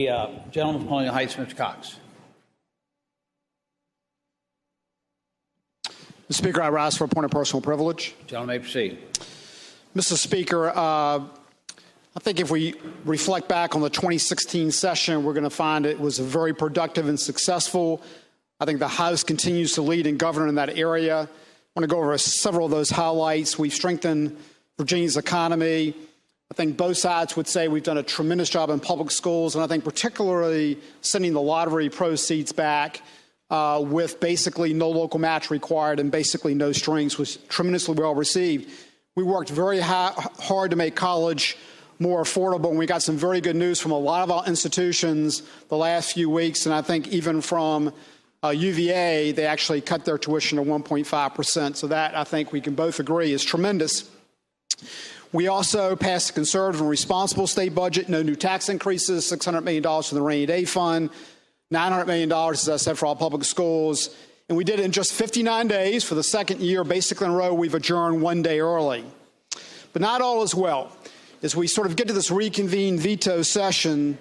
Gentleman from Colonial Heights, Mr. Cox. Mr. Speaker, I rise for a point of personal privilege. Gentleman may proceed. Mr. Speaker, I think if we reflect back on the 2016 session, we're going to find it was very productive and successful. I think the House continues to lead and govern in that area. I want to go over several of those highlights. We've strengthened Virginia's economy. I think both sides would say we've done a tremendous job in public schools, and I think particularly sending the lottery proceeds back with basically no local match required and basically no strings was tremendously well received. We worked very hard to make college more affordable, and we got some very good news from a lot of our institutions the last few weeks, and I think even from UVA, they actually cut their tuition to 1.5%. So that, I think we can both agree, is tremendous. We also passed a conservative and responsible state budget, no new tax increases, $600 million for the rainy day fund, $900 million, as I said, for all public schools. And we did it in just 59 days. For the second year, basically in a row, we've adjourned one day early. But not all is well. As we sort of get to this reconvened veto session,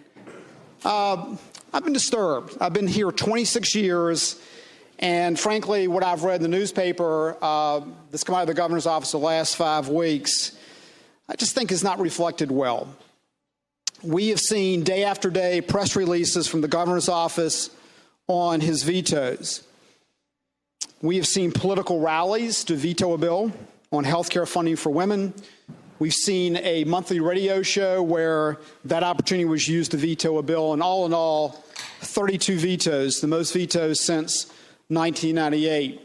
I've been disturbed. I've been here 26 years, and frankly, what I've read in the newspaper that's come out of the governor's office the last 5 weeks, I just think is not reflected well. We have seen day after day press releases from the governor's office on his vetoes. We have seen political rallies to veto a bill on health care funding for women. We've seen a monthly radio show where that opportunity was used to veto a bill, and all in all, 32 vetoes, the most vetoes since 1998.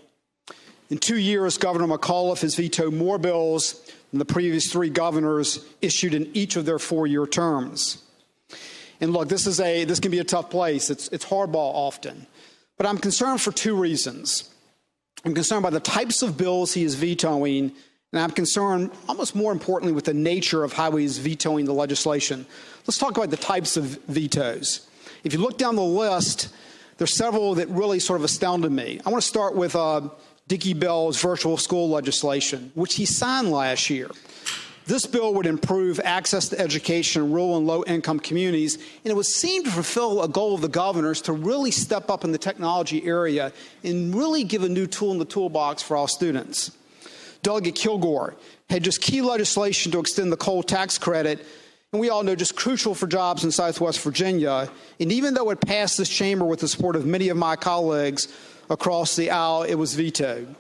In 2 years, Governor McAuliffe has vetoed more bills than the previous 3 governors issued in each of their 4-year terms. And look, this can be a tough place. It's hardball often. But I'm concerned for 2 reasons. I'm concerned by the types of bills he is vetoing, and I'm concerned, almost more importantly, with the nature of how he's vetoing the legislation. Let's talk about the types of vetoes. If you look down the list, there's several that really sort of astounded me. I want to start with Dickie Bell's virtual school legislation, which he signed last year. This bill would improve access to education in rural and low-income communities, and it would seem to fulfill a goal of the governors to really step up in the technology area and really give a new tool in the toolbox for all students. Delegate Kilgore had just key legislation to extend the coal tax credit, and we all know just crucial for jobs in Southwest Virginia. And even though it passed this chamber with the support of many of my colleagues across the aisle, it was vetoed.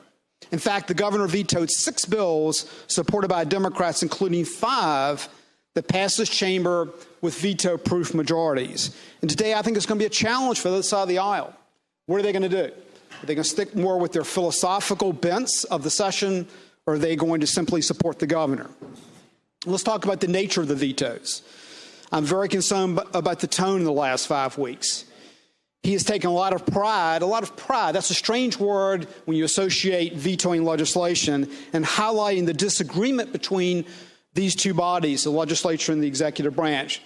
In fact, the governor vetoed 6 bills supported by Democrats, including 5 that passed this chamber with veto-proof majorities. And today, I think it's going to be a challenge for the other side of the aisle. What are they going to do? Are they going to stick more with their philosophical bents of the session, or are they going to simply support the governor? Let's talk about the nature of the vetoes. I'm very concerned about the tone in the last 5 weeks. He has taken a lot of pride, that's a strange word when you associate vetoing legislation, and highlighting the disagreement between these 2 bodies, the legislature and the executive branch.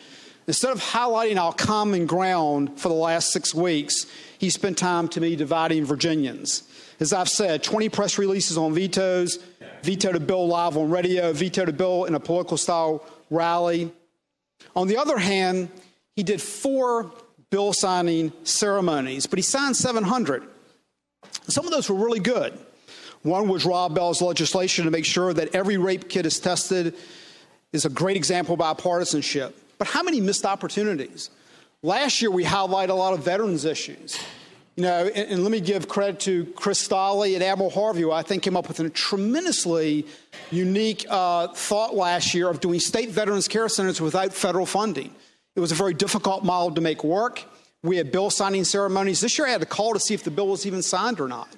Instead of highlighting our common ground for the last 6 weeks, he spent time, to me, dividing Virginians. As I've said, 20 press releases on vetoes, vetoed a bill live on radio, vetoed a bill in a political-style rally. On the other hand, he did 4 bill signing ceremonies, but he signed 700. Some of those were really good. One was Rob Bell's legislation to make sure that every rape kit is tested, is a great example of bipartisanship. But how many missed opportunities? Last year, we highlighted a lot of veterans issues. You know, and let me give credit to Chris Stolley and Admiral Harvey, who I think came up with a tremendously unique thought last year of doing state veterans care centers without federal funding. It was a very difficult model to make work. We had bill signing ceremonies. This year I had to call to see if the bill was even signed or not.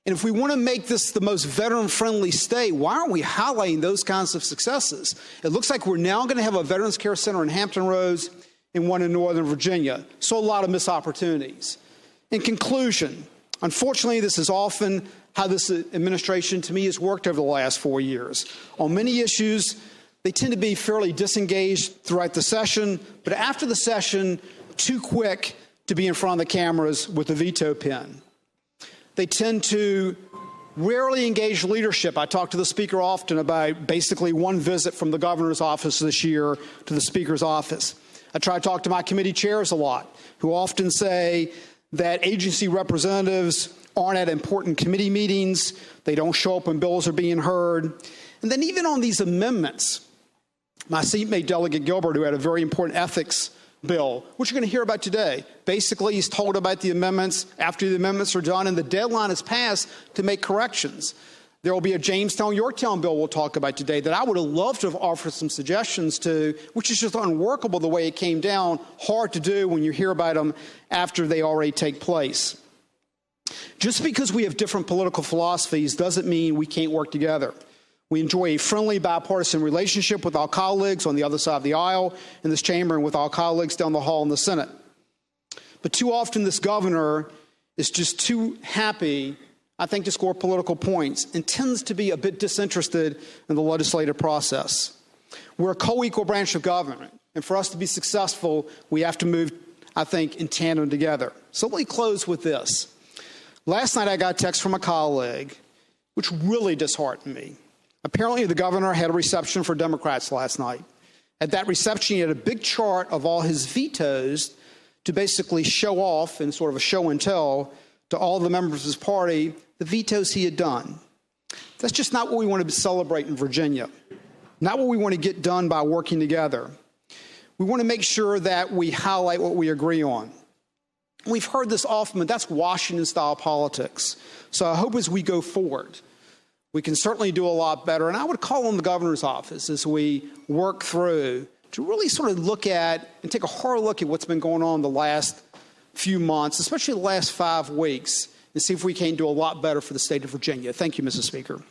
And if we want to make this the most veteran-friendly state, why aren't we highlighting those kinds of successes? It looks like we're now going to have a Veterans Care Center in Hampton Roads and one in Northern Virginia. So a lot of missed opportunities. In conclusion, unfortunately, this is often how this administration, to me, has worked over the last 4 years. On many issues, they tend to be fairly disengaged throughout the session, but after the session, too quick to be in front of the cameras with a veto pen. They tend to rarely engage leadership. I talk to the Speaker often about basically one visit from the governor's office this year to the Speaker's office. I try to talk to my committee chairs a lot, who often say that agency representatives aren't at important committee meetings, they don't show up when bills are being heard. And then even on these amendments, my seatmate Delegate Gilbert, who had a very important ethics bill, which you're going to hear about today, basically he's told about the amendments after the amendments are done and the deadline is passed to make corrections. There will be a Jamestown-Yorktown bill we'll talk about today that I would have loved to have offered some suggestions to, which is just unworkable the way it came down, hard to do when you hear about them after they already take place. Just because we have different political philosophies doesn't mean we can't work together. We enjoy a friendly bipartisan relationship with our colleagues on the other side of the aisle in this chamber and with our colleagues down the hall in the Senate. But too often this governor is just too happy, I think, to score political points and tends to be a bit disinterested in the legislative process. We're a co-equal branch of government, and for us to be successful, we have to move, I think, in tandem together. So let me close with this. Last night I got a text from a colleague, which really disheartened me. Apparently the governor had a reception for Democrats last night. At that reception, he had a big chart of all his vetoes to basically show off in sort of a show and tell to all the members of his party the vetoes he had done. That's just not what we want to celebrate in Virginia, not what we want to get done by working together. We want to make sure that we highlight what we agree on. We've heard this often, but that's Washington-style politics. So I hope as we go forward, we can certainly do a lot better. And I would call on the governor's office as we work through to really sort of look at and take a hard look at what's been going on the last few months, especially the last 5 weeks, and see if we can do a lot better for the state of Virginia. Thank you, Mr. Speaker.